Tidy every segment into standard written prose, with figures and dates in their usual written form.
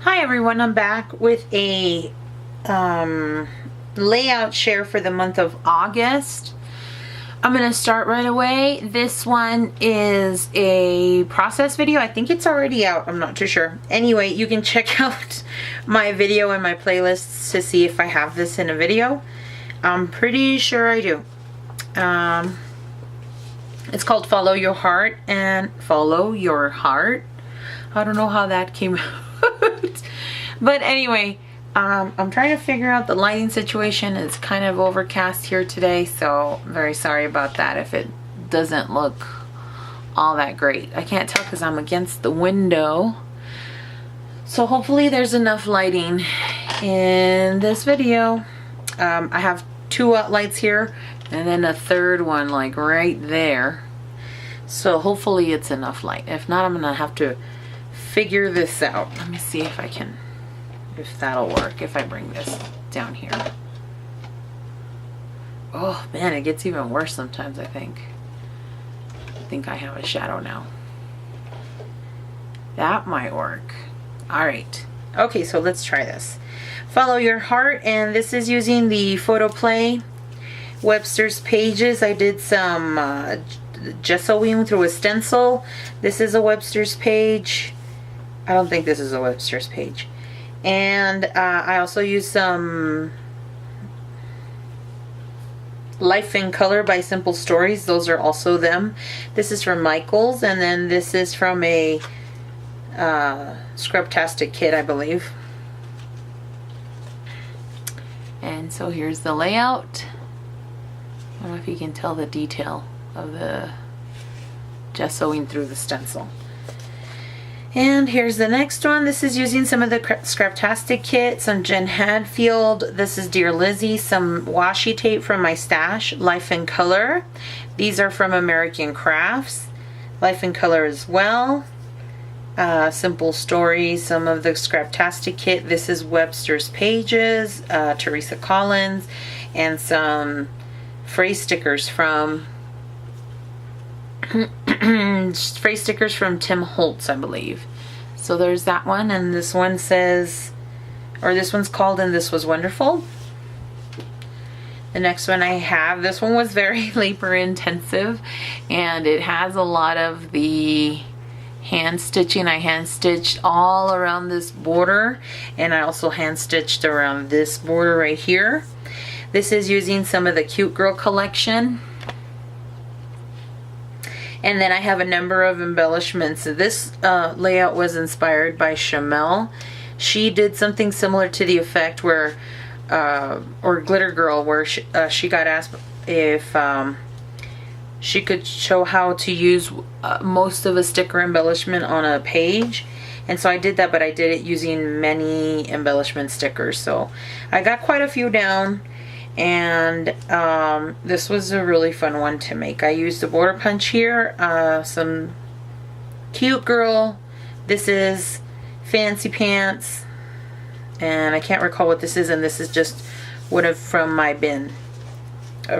Hi everyone, I'm back with a layout share for the month of August. I'm going to start right away. This one is a process video. I think it's already out. I'm not too sure. Anyway, you can check out my video and my playlists to see if I have this in a video. I'm pretty sure I do. It's called Follow Your Heart and Follow Your Heart. I don't know how that came out. But anyway, I'm trying to figure out the lighting situation. It's kind of overcast here today, so I'm very sorry about that if it doesn't look all that great. I can't tell because I'm against the window. So hopefully there's enough lighting in this video. I have two lights here and then a third one like right there. So hopefully it's enough light. If not, I'm gonna have to figure this out. Let me see if I can, if that'll work, if I bring this down here. Oh man, it gets even worse sometimes, I think. I think I have a shadow now. That might work. All right. Okay, so let's try this. Follow Your Heart, and this is using the Photoplay Webster's Pages. I did some gessoing through a stencil. This is a Webster's page. I don't think this is a Webster's page. And I also used some Life in Color by Simple Stories. Those are also them. This is from Michaels, and then this is from a Scrubtastic kit, I believe. And so here's the layout. I don't know if you can tell the detail of the gessoing through the stencil. And here's the next one. This is using some of the Scrubtastic kit, some Jen Hadfield. This is Dear Lizzie, some washi tape from my stash, Life in Color. These are from American Crafts, Life in Color as well. Simple Stories, some of the Scrubtastic kit. This is Webster's Pages, Teresa Collins, and some phrase stickers from phrase stickers from Tim Holtz, I believe. So there's that one, and this one says, or this one's called And This Was Wonderful. The next one I have, this one was very labor intensive, and it has a lot of the hand stitching. I hand stitched all around this border, and I also hand stitched around this border right here. This is using some of the Cute Girl collection. And then I have a number of embellishments. This layout was inspired by Shamel. She did something similar to the effect where, or Glitter Girl, where she got asked if she could show how to use most of a sticker embellishment on a page. And so I did that, but I did it using many embellishment stickers. So I got quite a few down. And this was a really fun one to make. I used a border punch here, some Cute Girl. This is Fancy Pants, and I can't recall what this is, and this is just one of from my bin,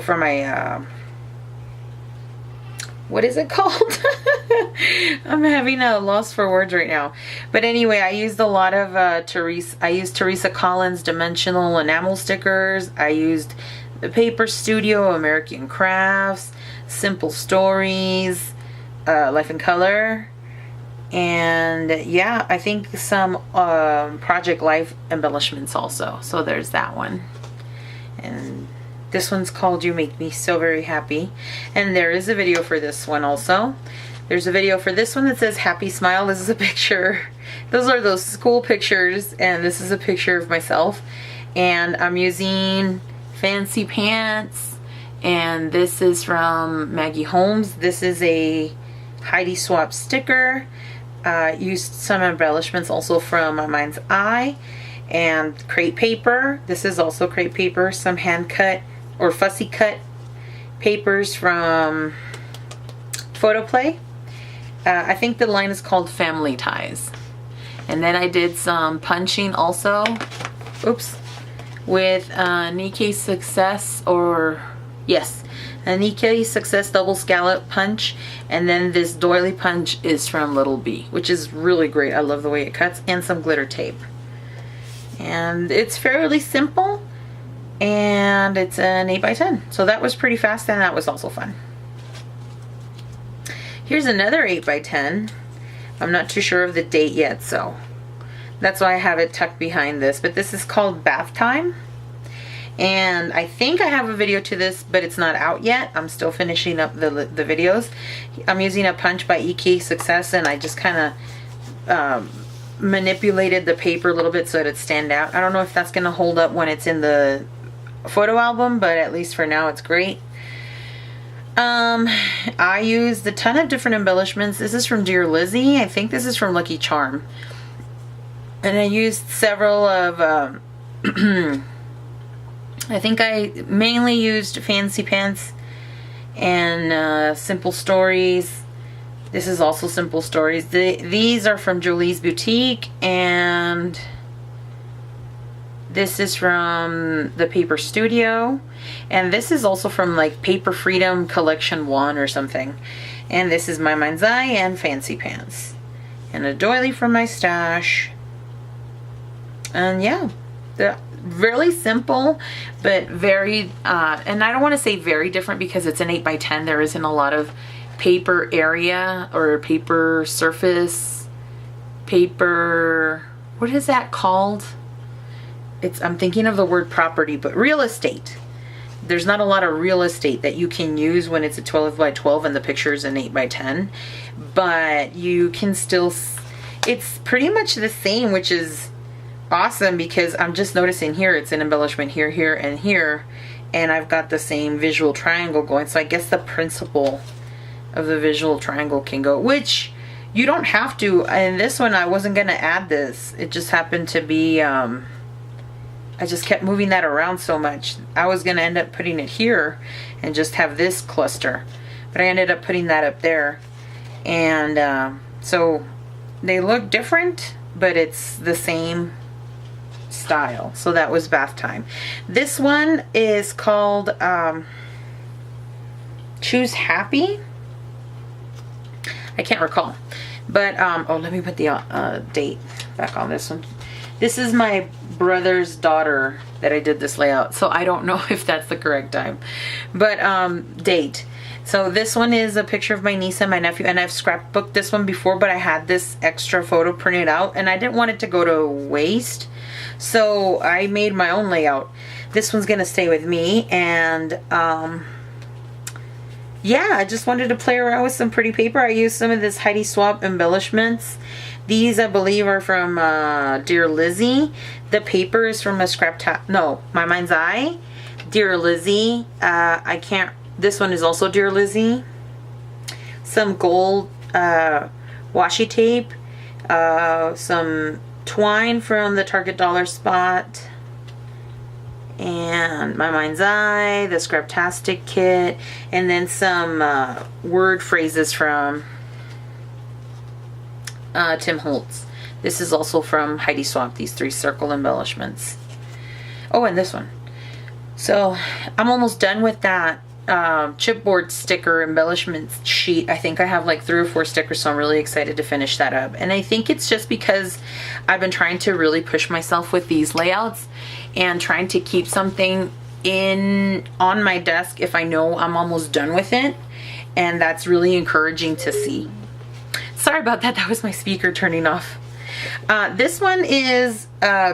from my what is it called? I'm having a loss for words right now. But anyway, I used a lot of I used Teresa Collins dimensional enamel stickers. I used the Paper Studio, American Crafts, Simple Stories, Life in Color, and yeah, I think some Project Life embellishments also. So there's that one. And this one's called You Make Me So Very Happy. And there is a video for this one also. There's a video for this one that says Happy Smile. This is a picture. Those are those school pictures, and this is a picture of myself. And I'm using Fancy Pants, and this is from Maggie Holmes. This is a Heidi Swapp sticker. Used some embellishments also from Mind's Eye and crepe paper. This is also crepe paper. Some hand cut or fussy cut papers from Photoplay. I think the line is called Family Ties. And then I did some punching also, oops, with Nikkei Success, or yes, a Nikkei Success double scallop punch. And then this doily punch is from Little Bee, which is really great. I love the way it cuts, and some glitter tape. And it's fairly simple, and it's an 8x10. So that was pretty fast, and that was also fun. Here's another 8x10. I'm not too sure of the date yet, so that's why I have it tucked behind this. But this is called Bath Time. And I think I have a video to this, but it's not out yet. I'm still finishing up the videos. I'm using a punch by EK Success, and I just kind of manipulated the paper a little bit so that it stand out. I don't know if that's going to hold up when it's in the photo album, but at least for now it's great. I used a ton of different embellishments. This is from Dear Lizzy. I think this is from Lucky Charm. And I used several of... I think I mainly used Fancy Pants and Simple Stories. This is also Simple Stories. These are from Jolie's Boutique, and this is from the Paper Studio, and this is also from like Paper Freedom Collection 1 or something. And this is My Mind's Eye and Fancy Pants, and a doily from my stash. And yeah, really simple, but very, and I don't want to say very different because it's an 8x10. There isn't a lot of paper area or paper surface, paper, what is that called? I'm thinking of the word property, but real estate. There's not a lot of real estate that you can use when it's a 12x12 and the picture is an 8x10, but you can still, it's pretty much the same, which is awesome because I'm just noticing here it's an embellishment here, here, and here, and I've got the same visual triangle going. So I guess the principle of the visual triangle can go, which you don't have to. In this one I wasn't gonna add this, it just happened to be I just kept moving that around so much. I was gonna end up putting it here and just have this cluster, but I ended up putting that up there. And so they look different, but it's the same style. So that was Bath Time. This one is called Choose Happy. I can't recall, but oh, let me put the date back on this one. This is my brother's daughter that I did this layout, so I don't know if that's the correct time, but date. So this one is a picture of my niece and my nephew, and I've scrapbooked this one before, but I had this extra photo printed out and I didn't want it to go to waste, so I made my own layout. This one's gonna stay with me, and yeah, I just wanted to play around with some pretty paper. I used some of this Heidi Swapp embellishments. These, I believe, are from Dear Lizzy. The paper is from a My Mind's Eye. Dear Lizzy. This one is also Dear Lizzy. Some gold washi tape. Some twine from the Target Dollar Spot. And My Mind's Eye, the Scraptastic kit, and then some word phrases from Tim Holtz. This is also from Heidi Swapp, these 3 circle embellishments. Oh, and this one. So I'm almost done with that chipboard sticker embellishment sheet. I think I have like 3 or 4 stickers, so I'm really excited to finish that up. And I think it's just because I've been trying to really push myself with these layouts and trying to keep something on my desk if I know I'm almost done with it, and that's really encouraging to see. Sorry about that, that was my speaker turning off. This one is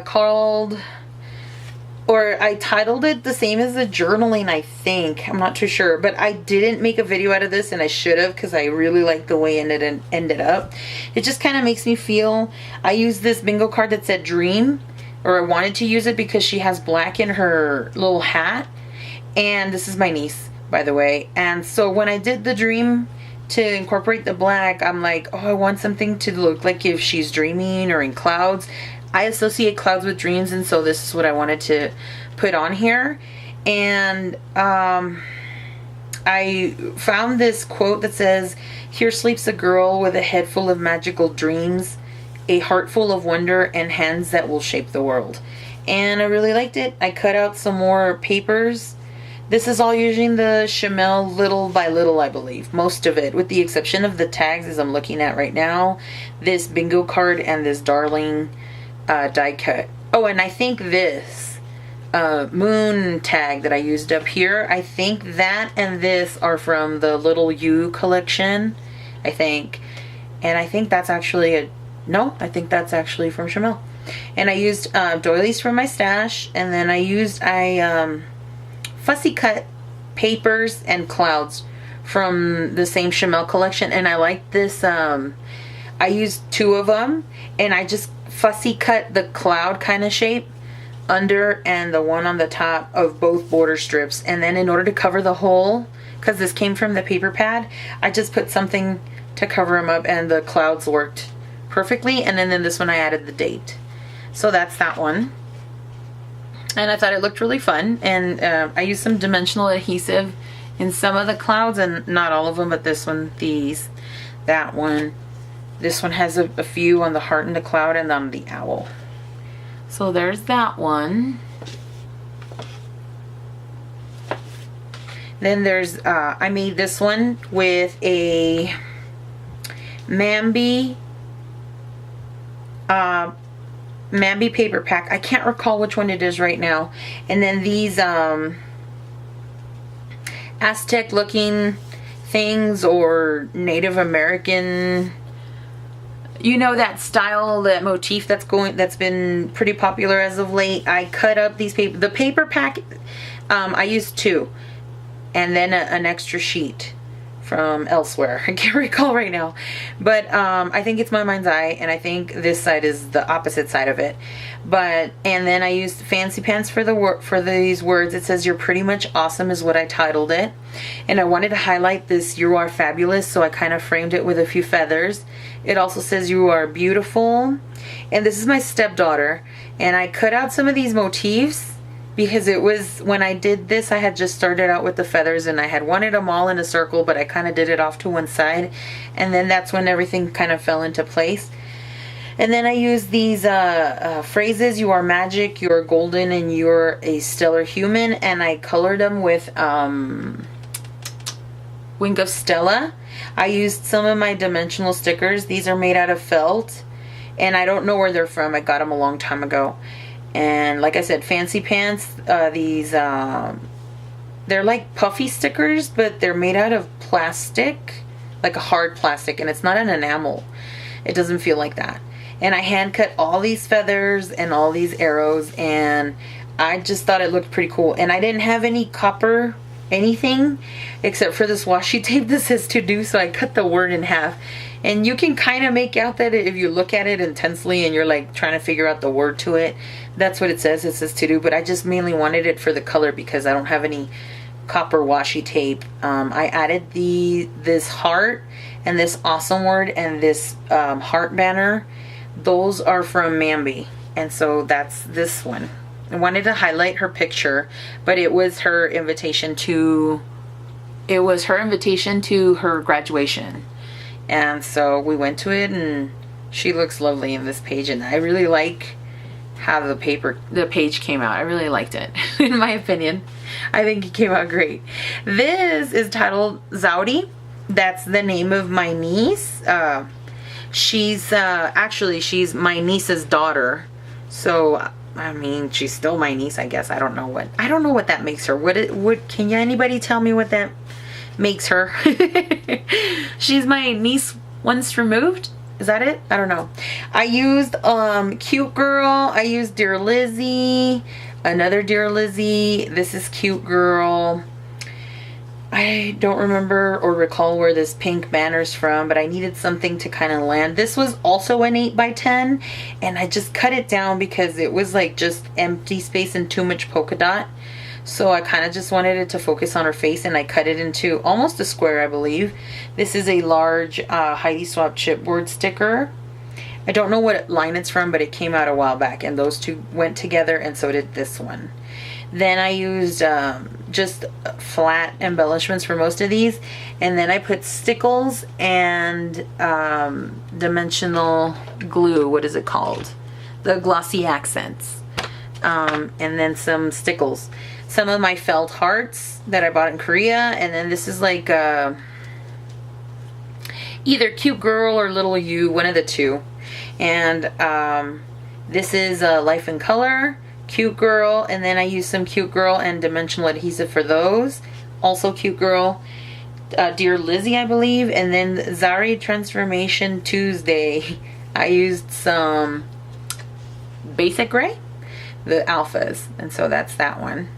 called, or I titled it the same as the journaling, I think. I'm not too sure, but I didn't make a video out of this, and I should have, because I really like the way it ended up. It just kind of makes me feel, I used this bingo card that said dream, or I wanted to use it because she has black in her little hat, and this is my niece, by the way. And so when I did the dream to incorporate the black, I'm like, oh, I want something to look like if she's dreaming or in clouds. I associate clouds with dreams, and so this is what I wanted to put on here. And I found this quote that says, "Here sleeps a girl with a head full of magical dreams, a heart full of wonder, and hands that will shape the world." And I really liked it. I cut out some more papers. This is all using the Chamel Little by Little, I believe. Most of it, with the exception of the tags as I'm looking at right now. This bingo card and this Darling die cut Oh, and I think this moon tag that I used up here, I think that and this are from the Little You collection, I think. And I think that's actually no, I think that's actually from Chamel. And I used doilies from my stash, and then I fussy cut papers and clouds from the same Chamel collection, and I like this. I used 2 of them, and I just fussy cut the cloud kind of shape under and the one on the top of both border strips, and then in order to cover the hole, because this came from the paper pad, I just put something to cover them up, and the clouds worked perfectly. And then this one I added the date. So that's that one. And I thought it looked really fun. And I used some dimensional adhesive in some of the clouds, and not all of them, but this one, these, that one. This one has a few on the heart and the cloud and on the owl. So there's that one. Then there's, I made this one with a Mambi paper pack. I can't recall which one it is right now. And then these Aztec looking things, or Native American, you know, that style, that motif that's been pretty popular as of late. I cut up these the paper pack. I used 2, and then an extra sheet from elsewhere. I can't recall right now, but I think it's My Mind's Eye, and I think this side is the opposite side of it. But and then I used Fancy Pants for these words. It says "You're pretty much awesome" is what I titled it, and I wanted to highlight this "You are fabulous," so I kind of framed it with a few feathers. It also says "You are beautiful," and this is my stepdaughter, and I cut out some of these motifs because it was, when I did this, I had just started out with the feathers, and I had wanted them all in a circle, but I kind of did it off to one side, and then that's when everything kind of fell into place. And then I used these phrases: "You are magic," "You are golden," and "You're a stellar human," and I colored them with Wink of Stella. I used some of my dimensional stickers. These are made out of felt, and I don't know where they're from. I got them a long time ago. And like I said, Fancy Pants, these, they're like puffy stickers, but they're made out of plastic, like a hard plastic, and it's not an enamel. It doesn't feel like that. And I hand cut all these feathers and all these arrows, and I just thought it looked pretty cool. And I didn't have any copper anything except for this washi tape that says "to do," so I cut the word in half. And you can kind of make out that if you look at it intensely and you're like trying to figure out the word to it, that's what it says. It says "to do," but I just mainly wanted it for the color because I don't have any copper washi tape. I added this heart and this awesome word and this heart banner. Those are from Mambi, and so that's this one. I wanted to highlight her picture, but it was her invitation to her graduation. And so we went to it, and she looks lovely in this page, and I really like how the page came out. I really liked it, in my opinion. I think it came out great. This is titled Zaudi. That's the name of my niece. She's my niece's daughter. So I mean, she's still my niece, I guess. I don't know what that makes her. Can anybody tell me what that makes her? She's my niece once removed. Is that it? I don't know. I used Cute Girl. I used Dear Lizzie. Another Dear Lizzie. This is Cute Girl. I don't remember or recall where this pink banner's from, but I needed something to kind of land. This was also an 8x10, and I just cut it down because it was like just empty space and too much polka dot. So I kind of just wanted it to focus on her face, and I cut it into almost a square, I believe. This is a large Heidi Swapp chipboard sticker. I don't know what line it's from, but it came out a while back, and those two went together, and so did this one. Then I used just flat embellishments for most of these, and then I put stickles and dimensional glue. What is it called? The glossy accents. And then some stickles. Some of my felt hearts that I bought in Korea, and then this is like either Cute Girl or Little You, one of the two. And This is Life in Color, Cute Girl, and then I used some Cute Girl and dimensional adhesive for those. Also Cute Girl. Dear Lizzie, I believe, and then Zari Transformation Tuesday. I used some Basic Gray, the alphas, and so that's that one.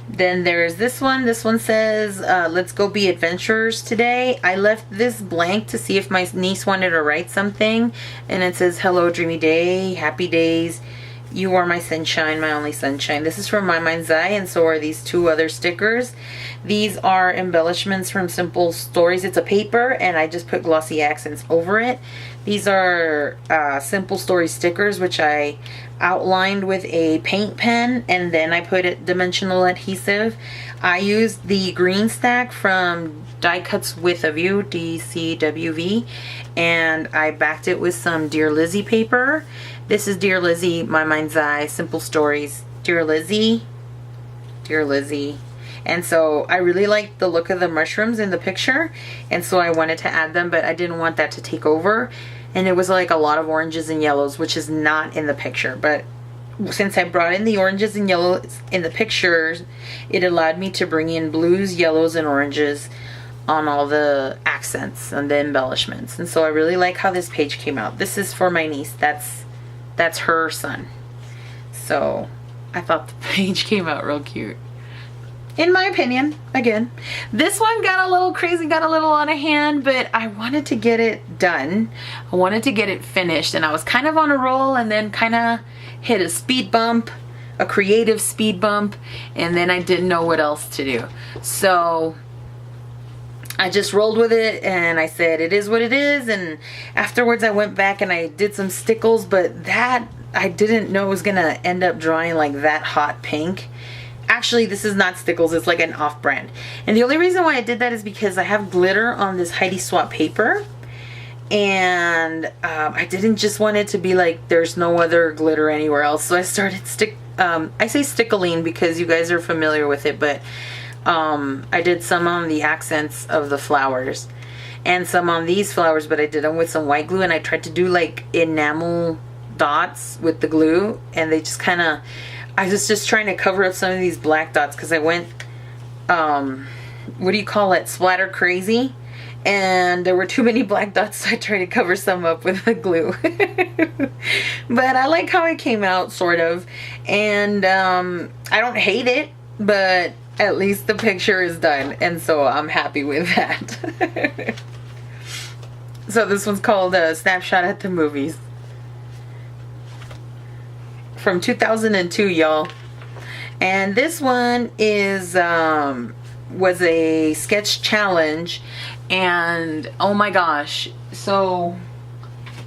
Then there's this one. This one says, let's go be adventurers today. I left this blank to see if my niece wanted to write something, and it says, hello dreamy day, happy days. You are my sunshine, my only sunshine. This is from My Mind's Eye, and so are these two other stickers. These are embellishments from Simple Stories. It's a paper, and I just put glossy accents over it. These are Simple Stories stickers, which I outlined with a paint pen, and then I put it dimensional adhesive. I used the green stack from Die Cuts with a View, DCWV, and I backed it with some Dear Lizzie paper. This is Dear Lizzie, My Mind's Eye, Simple Stories, Dear Lizzie, Dear Lizzie. And so I really liked the look of the mushrooms in the picture, and so I wanted to add them, but I didn't want that to take over. And it was like a lot of oranges and yellows, which is not in the picture. But since I brought in the oranges and yellows in the pictures, it allowed me to bring in blues, yellows, and oranges on all the accents and the embellishments. And so I really like how this page came out. This is for my niece. That's her son. So I thought the page came out real cute. In my opinion, again. This one got a little crazy, got a little out of hand, but I wanted to get it done. I wanted to get it finished, and I was kind of on a roll and then kind of hit a speed bump, a creative speed bump, and then I didn't know what else to do. So I just rolled with it, and I said it is what it is. And afterwards I went back and I did some stickles, but that I didn't know was gonna end up drawing like that hot pink. Actually, this is not stickles, it's like an off-brand. And the only reason why I did that is because I have glitter on this Heidi Swapp paper, and I didn't just want it to be like there's no other glitter anywhere else. So I started I say stickling because you guys are familiar with it, but I did some on the accents of the flowers and some on these flowers, but I did them with some white glue, and I tried to do like enamel dots with the glue, and they just kind of, I was just trying to cover up some of these black dots because I went, what do you call it, splatter crazy, and there were too many black dots, so I tried to cover some up with the glue. But I like how it came out, sort of, and I don't hate it, but at least the picture is done, and so I'm happy with that. So this one's called Snapshot at the Movies. From 2002, y'all. And this one is was a sketch challenge, and oh my gosh, so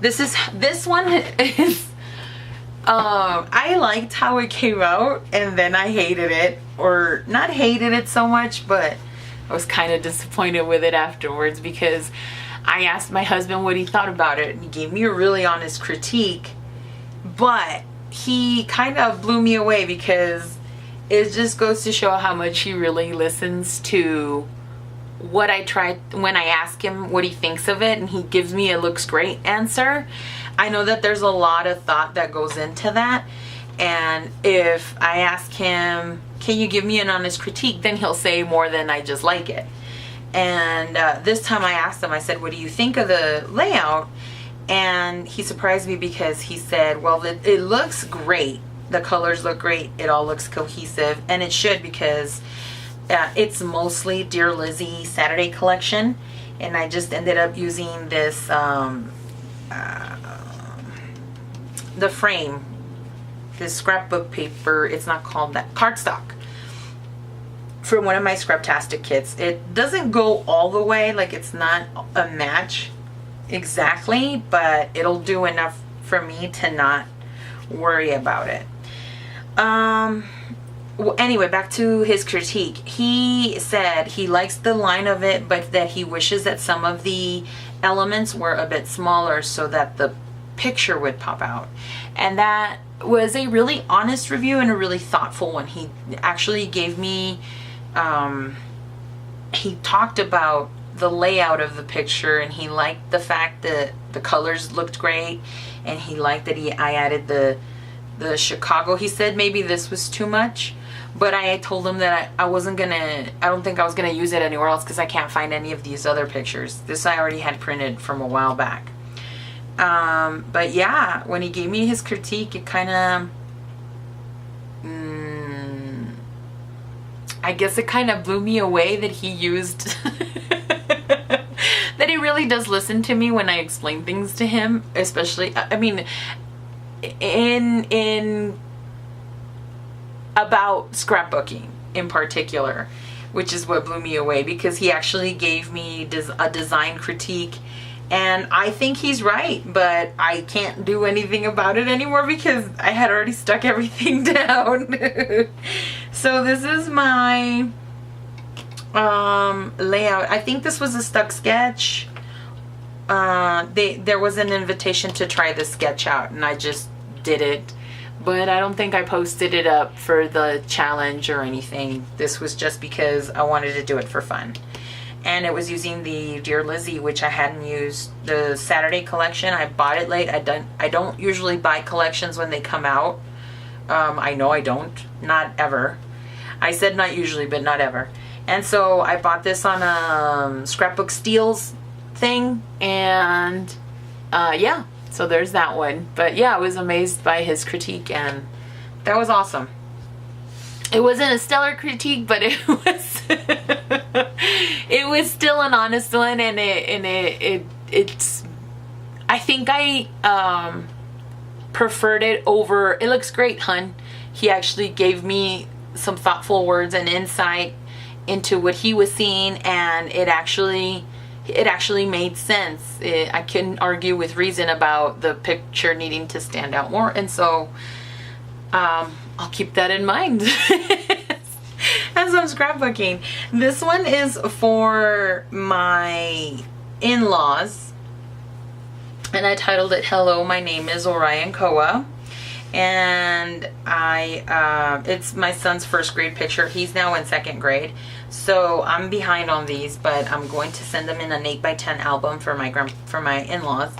this one is I liked how it came out, and then I hated it, or not hated it so much, but I was kind of disappointed with it afterwards, because I asked my husband what he thought about it, and he gave me a really honest critique, but he kind of blew me away, because it just goes to show how much he really listens to what I tried when I ask him what he thinks of it, and he gives me a looks great answer. I know that there's a lot of thought that goes into that, and if I ask him, can you give me an honest critique, then he'll say more than I just like it. And this time I asked him, I said, what do you think of the layout? And he surprised me, because he said, well, it looks great. The colors look great. It all looks cohesive. And it should, because it's mostly Dear Lizzie Saturday collection. And I just ended up using this, the frame, this scrapbook paper. It's not called that. Cardstock. From one of my Scraptastic kits. It doesn't go all the way. Like, it's not a match exactly, but it'll do enough for me to not worry about it. Well, anyway, back to his critique. He said he likes the line of it, but that he wishes that some of the elements were a bit smaller so that the picture would pop out. And that was a really honest review and a really thoughtful one. He actually gave me he talked about the layout of the picture, and he liked the fact that the colors looked great, and he liked that I added the Chicago. He said maybe this was too much, but I told him that I don't think I was gonna use it anywhere else because I can't find any of these other pictures. This I already had printed from a while back. But yeah, when he gave me his critique, it kind of, I guess it kind of blew me away that he used, that he really does listen to me when I explain things to him, especially, I mean, in about scrapbooking in particular, which is what blew me away, because he actually gave me a design critique. And I think he's right, but I can't do anything about it anymore because I had already stuck everything down. So this is my layout. I think this was a stuck sketch. There was an invitation to try the sketch out, and I just did it. But I don't think I posted it up for the challenge or anything. This was just because I wanted to do it for fun. And it was using the Dear Lizzy, which I hadn't used. The Saturday collection, I bought it late. I don't usually buy collections when they come out. I know I don't. Not ever. I said not usually, but not ever. And so I bought this on a Scrapbook Steals thing. And yeah, so there's that one. But yeah, I was amazed by his critique, and that was awesome. It wasn't a stellar critique, but it was it was still an honest one, and it's I think I preferred it over "it looks great, hun." He actually gave me some thoughtful words and insight into what he was seeing, and it actually made sense. I couldn't argue with reason about the picture needing to stand out more, and so I'll keep that in mind as I'm scrapbooking. This one is for my in-laws, and I titled it "Hello, my name is Orion Koa." And it's my son's first grade picture. He's now in second grade, so I'm behind on these, but I'm going to send them in an 8x10 album for my in-laws.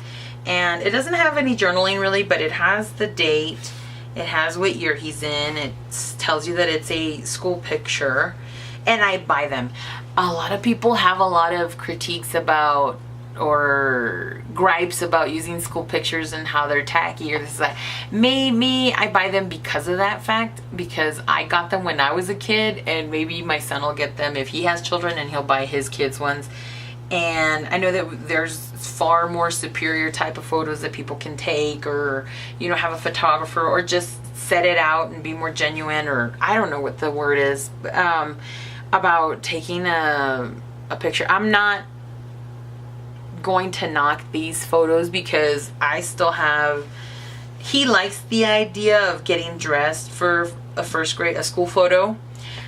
And it doesn't have any journaling really, but it has the date. It has what year he's in. It tells you that it's a school picture, and I buy them. A lot of people have a lot of critiques about, or gripes about, using school pictures and how they're tacky or this is that. Me, I buy them because of that fact, because I got them when I was a kid, and maybe my son will get them if he has children, and he'll buy his kids ones. And I know that there's far more superior type of photos that people can take, or, you know, have a photographer, or just set it out and be more genuine, or I don't know what the word is, about taking a picture. I'm not going to knock these photos because I still have, he likes the idea of getting dressed for a school photo.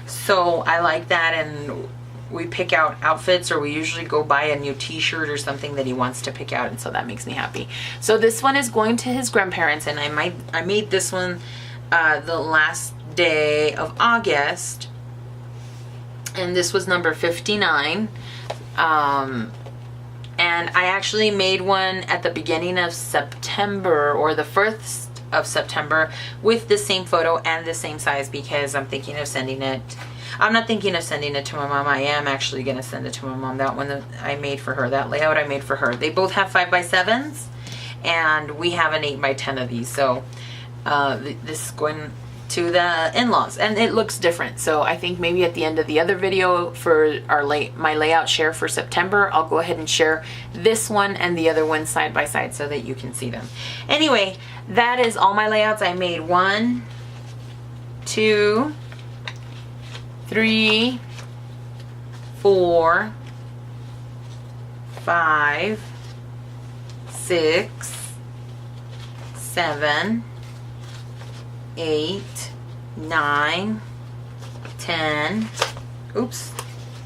So I like that, and we pick out outfits, or we usually go buy a new t-shirt or something that he wants to pick out, and so that makes me happy. So this one is going to his grandparents, and I made this one the last day of August, and this was number 59. And I actually made one at the beginning of September, or the 1st of September, with the same photo and the same size, because I'm thinking of sending it. I'm not thinking of sending it to my mom. I am actually going to send it to my mom. That one that I made for her, that layout I made for her. They both have 5x7s, and we have an 8x10 of these. So this is going to the in-laws, and it looks different. So I think maybe at the end of the other video for my layout share for September, I'll go ahead and share this one and the other one side by side so that you can see them. Anyway, that is all my layouts. I made 1, 2, 3, 4, 5, 6, 7, 8, 9, 10,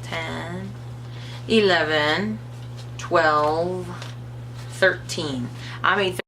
10, 11, 12, 13. I made